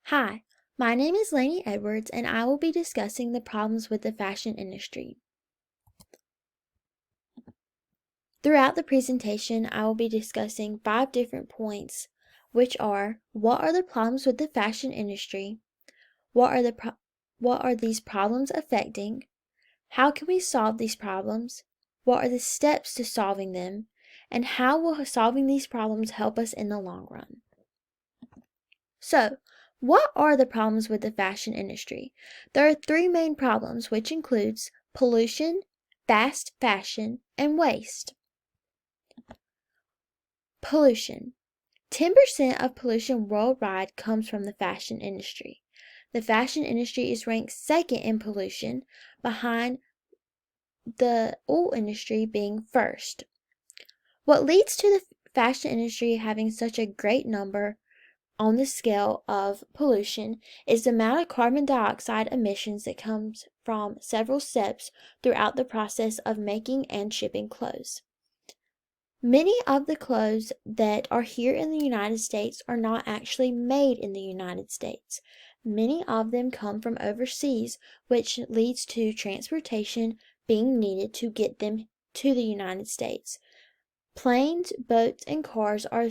Hi, my name is Lainey Edwards, and I will be discussing the problems with the fashion industry. Throughout the presentation, I will be discussing 5 different points, which are: what are the problems with the fashion industry? What are these problems affecting? How can we solve these problems? What are the steps to solving them? And how will solving these problems help us in the long run? So, what are the problems with the fashion industry? There are 3 main problems, which includes pollution, fast fashion, and waste. Pollution. 10% of pollution worldwide comes from the fashion industry. The fashion industry is ranked second in pollution, behind the oil industry being first. What leads to the fashion industry having such a great number on the scale of pollution is the amount of carbon dioxide emissions that comes from several steps throughout the process of making and shipping clothes. Many of the clothes that are here in the United States are not actually made in the United States. Many of them come from overseas, which leads to transportation being needed to get them to the United States. Planes, boats, and cars are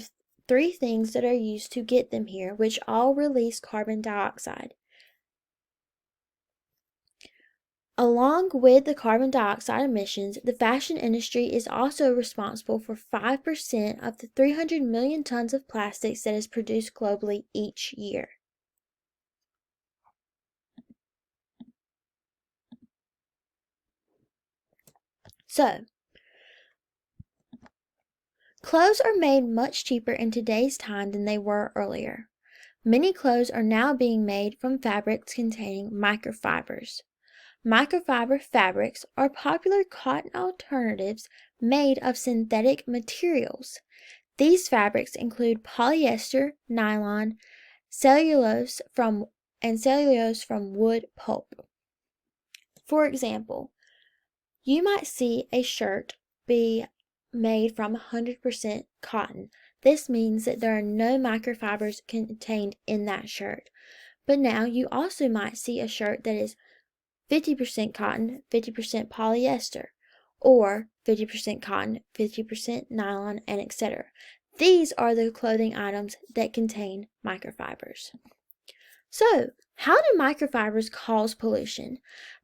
3 things that are used to get them here, which all release carbon dioxide. Along with the carbon dioxide emissions, the fashion industry is also responsible for 5% of the 300 million tons of plastics that is produced globally each year. So, clothes are made much cheaper in today's time than they were earlier. Many clothes are now being made from fabrics containing microfibers. Microfiber fabrics are popular cotton alternatives made of synthetic materials. These fabrics include polyester, nylon, cellulose from wood pulp. For example, you might see a shirt be made from 100% cotton. This means that there are no microfibers contained in that shirt. But now you also might see a shirt that is 50% cotton, 50% polyester, or 50% cotton, 50% nylon, and etc. These are the clothing items that contain microfibers. So, how do microfibers cause pollution?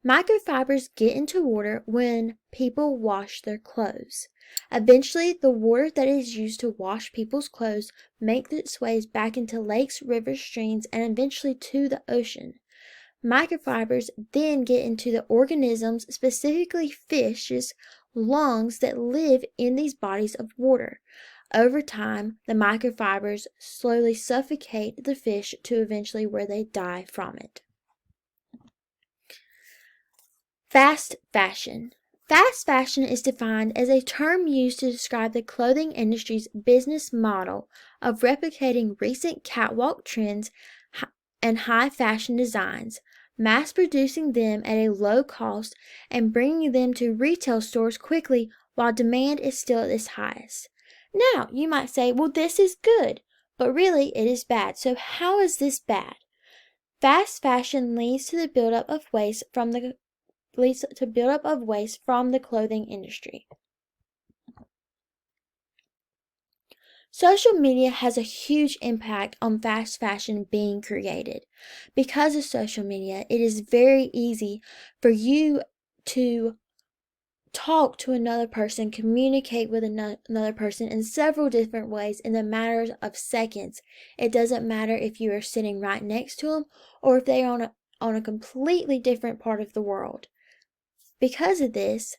Microfibers get into water when people wash their clothes. Eventually, the water that is used to wash people's clothes makes its ways back into lakes, rivers, streams, and eventually to the ocean. Microfibers then get into the organisms, specifically fish's lungs, that live in these bodies of water. Over time, the microfibers slowly suffocate the fish to eventually where they die from it. Fast fashion. Fast fashion is defined as a term used to describe the clothing industry's business model of replicating recent catwalk trends and high fashion designs, mass producing them at a low cost, and bringing them to retail stores quickly while demand is still at its highest. Now, you might say, well, this is good, but really it is bad. So how is this bad? Fast fashion leads to the buildup of waste from the clothing industry. Social media has a huge impact on fast fashion being created. Because of social media, it is very easy for you to talk to another person, communicate with another person in several different ways in the matter of seconds. It doesn't matter if you are sitting right next to them or if they are on a completely different part of the world. Because of this,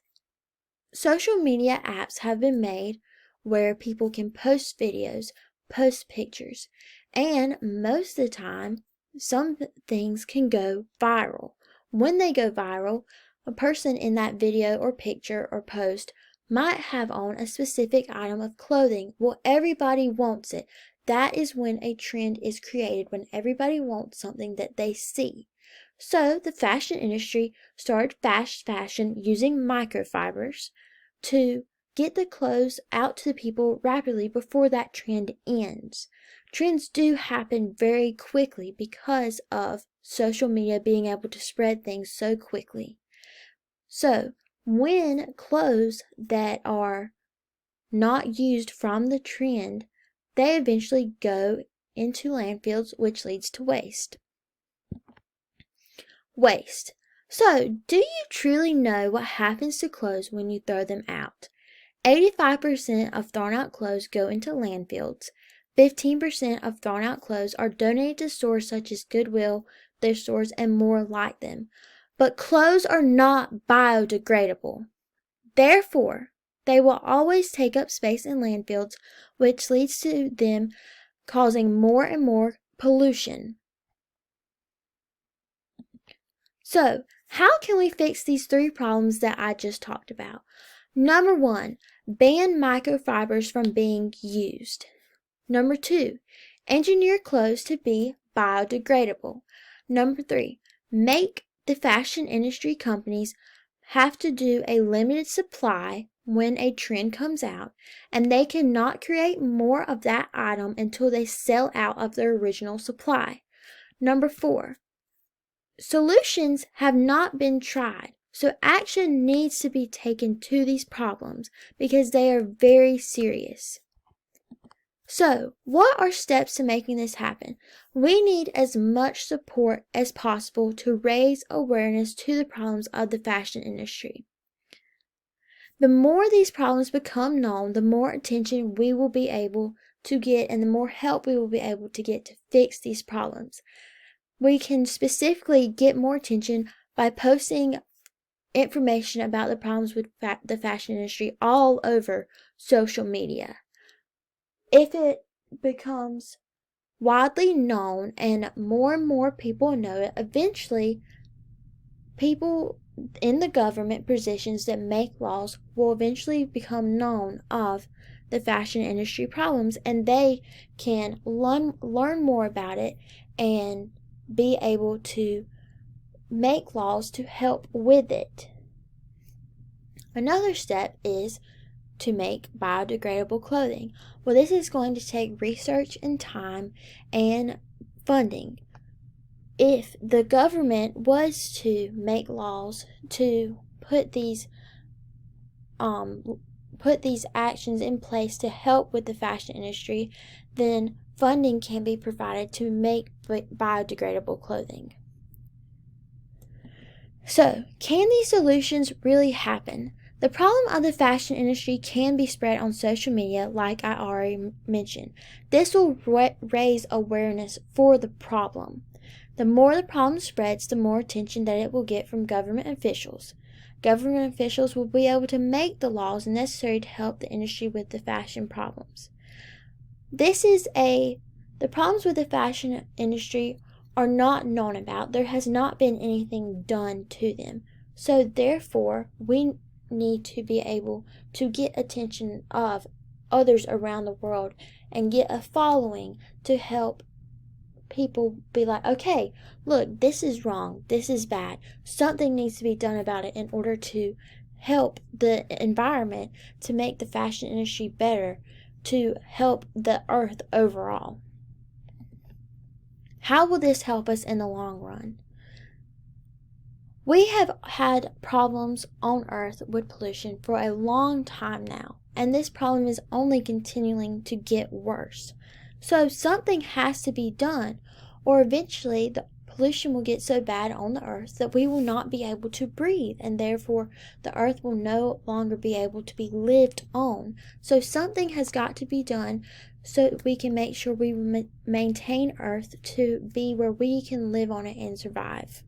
social media apps have been made where people can post videos, post pictures, and most of the time, some things can go viral. When they go viral, a person in that video or picture or post might have on a specific item of clothing. Well, everybody wants it. That is when a trend is created, when everybody wants something that they see. So the fashion industry started fast fashion using microfibers to get the clothes out to the people rapidly before that trend ends. Trends do happen very quickly because of social media being able to spread things so quickly. So, when clothes that are not used from the trend, they eventually go into landfills, which leads to waste. Waste. So, do you truly know what happens to clothes when you throw them out? 85% of thrown out clothes go into landfills. 15% of thrown out clothes are donated to stores such as Goodwill, thrift stores, and more like them. But clothes are not biodegradable. Therefore, they will always take up space in landfills, which leads to them causing more and more pollution. So, how can we fix these three problems that I just talked about? Number 1, ban microfibers from being used. Number 2, engineer clothes to be biodegradable. Number 3, make the fashion industry companies have to do a limited supply when a trend comes out, and they cannot create more of that item until they sell out of their original supply. Number 4, solutions have not been tried, so action needs to be taken to these problems because they are very serious. So, what are steps to making this happen? We need as much support as possible to raise awareness to the problems of the fashion industry. The more these problems become known, the more attention we will be able to get and the more help we will be able to get to fix these problems. We can specifically get more attention by posting information about the problems with the fashion industry all over social media. If it becomes widely known and more people know it, eventually people in the government positions that make laws will eventually become known of the fashion industry problems, and they can learn more about it and be able to make laws to help with it. Another step is to make biodegradable clothing. Well, this is going to take research and time and funding. If the government was to make laws to put these actions in place to help with the fashion industry, then funding can be provided to make biodegradable clothing. So, can these solutions really happen? The problem of the fashion industry can be spread on social media, like I already mentioned. This will raise awareness for the problem. The more the problem spreads, the more attention that it will get from government officials. Government officials will be able to make the laws necessary to help the industry with the fashion problems. The problems with the fashion industry are not known about. There has not been anything done to them. So therefore, we need to be able to get attention of others around the world and get a following to help people be like, okay, look, this is wrong, this is bad, something needs to be done about it in order to help the environment, to make the fashion industry better, to help the earth overall. How will this help us in the long run? We have had problems on Earth with pollution for a long time now, and this problem is only continuing to get worse. So something has to be done, or eventually the pollution will get so bad on the Earth that we will not be able to breathe, and therefore the Earth will no longer be able to be lived on. So something has got to be done so that we can make sure we maintain Earth to be where we can live on it and survive.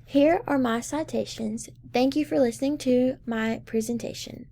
Here are my citations. Thank you for listening to my presentation.